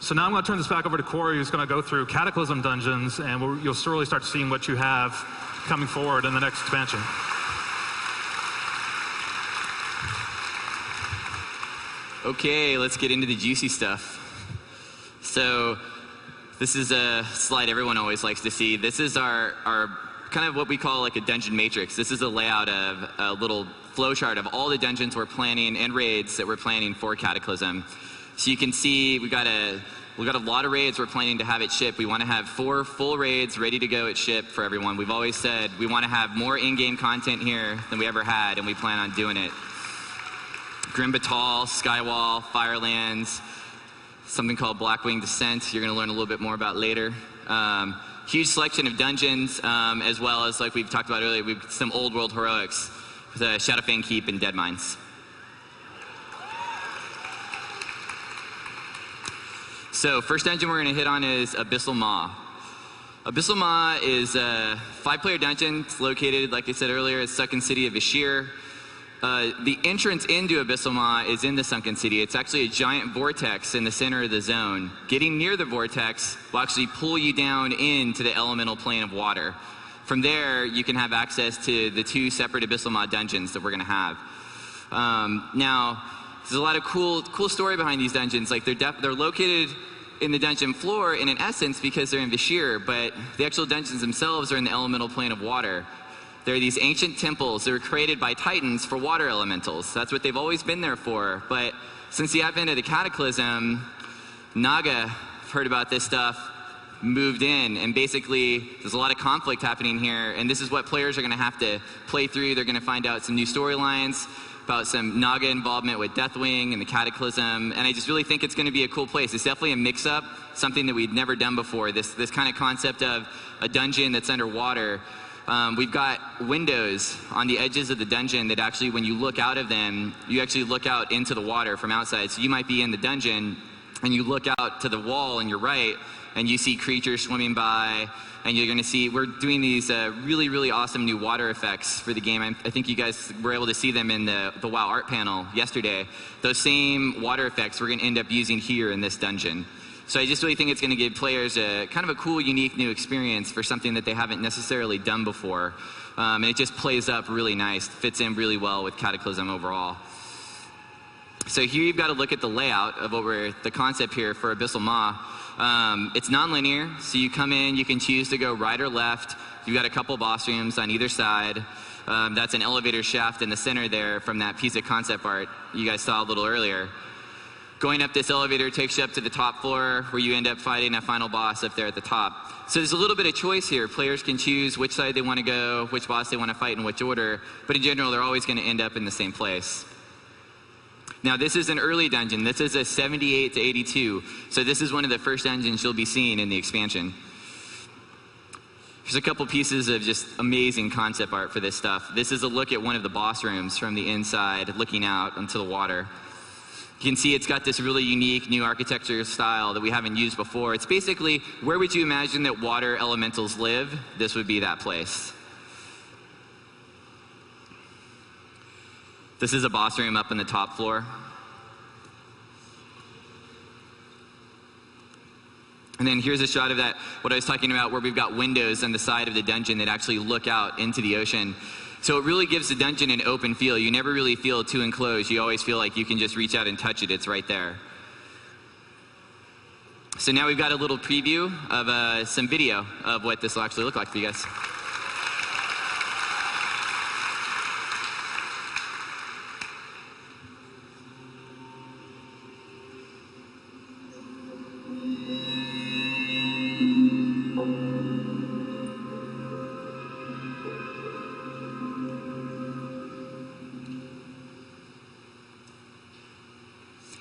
So now I'm going to turn this back over to Corey, who's going to go through Cataclysm dungeons, and you'll slowly start seeing what you have coming forward in the next expansion. Okay, let's get into the juicy stuff. So this is a slide everyone always likes to see. This is our kind of what we call like a dungeon matrix. This is a layout of a little flowchart of all the dungeons we're planning and raids that we're planning for Cataclysm. So you can see we've got a lot of raids we're planning to have at ship. We want to have 4 full raids ready to go at ship for everyone. We've always said we want to have more in-game content here than we ever had, and we plan on doing it. Grim Batal, Skywall, Firelands, something called Blackwing Descent you're going to learn a little bit more about later. Huge selection of dungeons, as well as, like we've talked about earlier, we've some old world heroics, the Shadowfang Keep and Dead Mines. So first dungeon we're going to hit on is Abyssal Maw. Abyssal Maw is a 5-player dungeon. It's located, like I said earlier, at Sunken City of Ashir. The entrance into Abyssal Maw is in the Sunken City. It's actually a giant vortex in the center of the zone. Getting near the vortex will actually pull you down into the elemental plane of water. From there, you can have access to the 2 separate Abyssal Maw dungeons that we're going to have. Now, there's a lot of cool story behind these dungeons. Like they're located in the dungeon floor in essence because they're in Vashir, but the actual dungeons themselves are in the elemental plane of water. There are these ancient temples that were created by Titans for water elementals. That's what they've always been there for. But since the advent of the Cataclysm, Naga, I've heard about this stuff, moved in, and basically there's a lot of conflict happening here, and this is what players are going to have to play through. They're going to find out some new storylines about some Naga involvement with Deathwing and the Cataclysm, and I just really think it's going to be a cool place. It's definitely a mix-up, something that we'd never done before, this kind of concept of a dungeon that's underwater. We've got windows on the edges of the dungeon that actually, when you look out of them, you actually look out into the water from outside. So you might be in the dungeon, and you look out to the wall on your right, and you see creatures swimming by, and you're going to see, we're doing these really, really awesome new water effects for the game. I think you guys were able to see them in the WoW art panel yesterday. Those same water effects we're going to end up using here in this dungeon. So I just really think it's going to give players a kind of a cool, unique new experience for something that they haven't necessarily done before. And it just plays up really nice, fits in really well with Cataclysm overall. So here you've got to look at the layout of the concept here for Abyssal Maw. It's non-linear, so you come in, you can choose to go right or left. You've got a couple boss rooms on either side. That's an elevator shaft in the center there from that piece of concept art you guys saw a little earlier. Going up this elevator takes you up to the top floor where you end up fighting a final boss up there at the top. So there's a little bit of choice here. Players can choose which side they want to go, which boss they want to fight in which order, but in general they're always going to end up in the same place. Now this is an early dungeon. This is a 78 to 82. So this is one of the first dungeons you'll be seeing in the expansion. Here's a couple pieces of just amazing concept art for this stuff. This is a look at one of the boss rooms from the inside, looking out into the water. You can see it's got this really unique new architecture style that we haven't used before. It's basically, where would you imagine that water elementals live? This would be that place. This is a boss room up on the top floor. And then here's a shot of that, what I was talking about, where we've got windows on the side of the dungeon that actually look out into the ocean. So it really gives the dungeon an open feel. You never really feel too enclosed. You always feel like you can just reach out and touch it. It's right there. So now we've got a little preview of some video of what this will actually look like for you guys.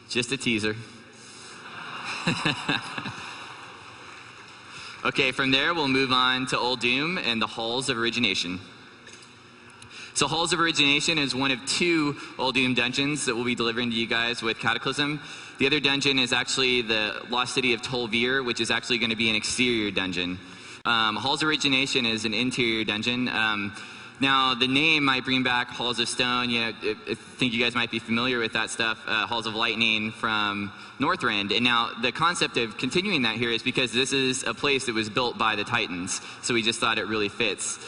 Just a teaser. Okay, from there we'll move on to Old Doom and the Halls of Origination. So Halls of Origination is one of 2 Old Doom dungeons that we'll be delivering to you guys with Cataclysm. The other dungeon is actually the Lost City of Tol'vir, which is actually going to be an exterior dungeon. Halls of Origination is an interior dungeon. Now, the name might bring back Halls of Stone. You know, I think you guys might be familiar with that stuff. Halls of Lightning from Northrend. And now the concept of continuing that here is because this is a place that was built by the Titans. So we just thought it really fits.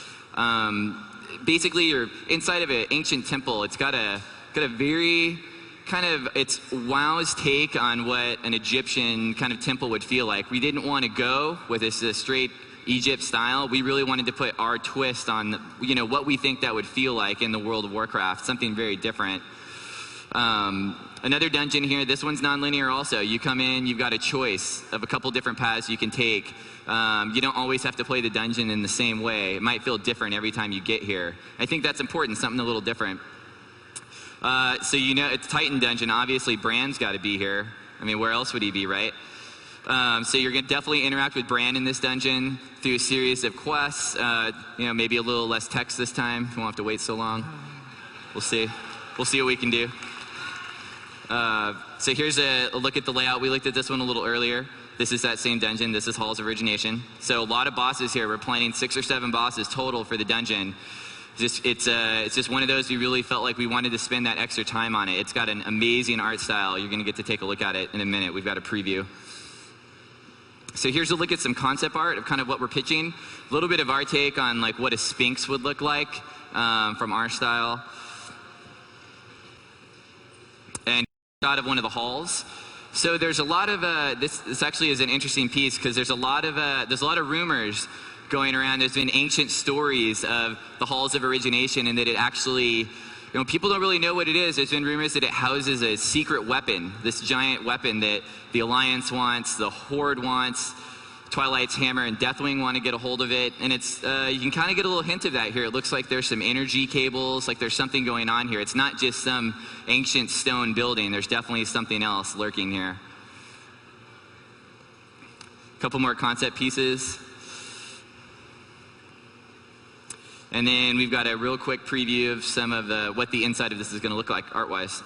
Basically, you're inside of an ancient temple. It's got a very kind of, it's WoW's take on what an Egyptian kind of temple would feel like. We didn't want to go with this straight Egypt style. We really wanted to put our twist on, you know, what we think that would feel like in the world of Warcraft, something very different. Another dungeon here, this one's non-linear also. You come in, you've got a choice of a couple different paths you can take. You don't always have to play the dungeon in the same way. It might feel different every time you get here. I think that's important, something a little different. So you know, it's Titan Dungeon. Obviously, Bran's got to be here. I mean, where else would he be, right? So you're going to definitely interact with Bran in this dungeon through a series of quests. You know, maybe a little less text this time. You won't have to wait so long. We'll see. We'll see what we can do. So here's a look at the layout. We looked at this one a little earlier. This is that same dungeon. This is Halls of Origination. So a lot of bosses here. We're planning 6 or 7 bosses total for the dungeon. It's just one of those we really felt like we wanted to spend that extra time on it. It's got an amazing art style. You're going to get to take a look at it in a minute. We've got a preview. So here's a look at some concept art of kind of what we're pitching. A little bit of our take on like what a Sphinx would look like from our style. And shot of one of the halls. So there's a lot of this actually is an interesting piece because there's a lot of rumors going around. There's been ancient stories of the Halls of Origination and that it actually, you know, people don't really know what it is. There's been rumors that it houses a secret weapon, this giant weapon that the Alliance wants, the Horde wants, Twilight's Hammer and Deathwing want to get a hold of it. And it's, you can kind of get a little hint of that here. It looks like there's some energy cables, like there's something going on here. It's not just some ancient stone building. There's definitely something else lurking here. A couple more concept pieces. And then we've got a real quick preview of some of what the inside of this is going to look like art-wise.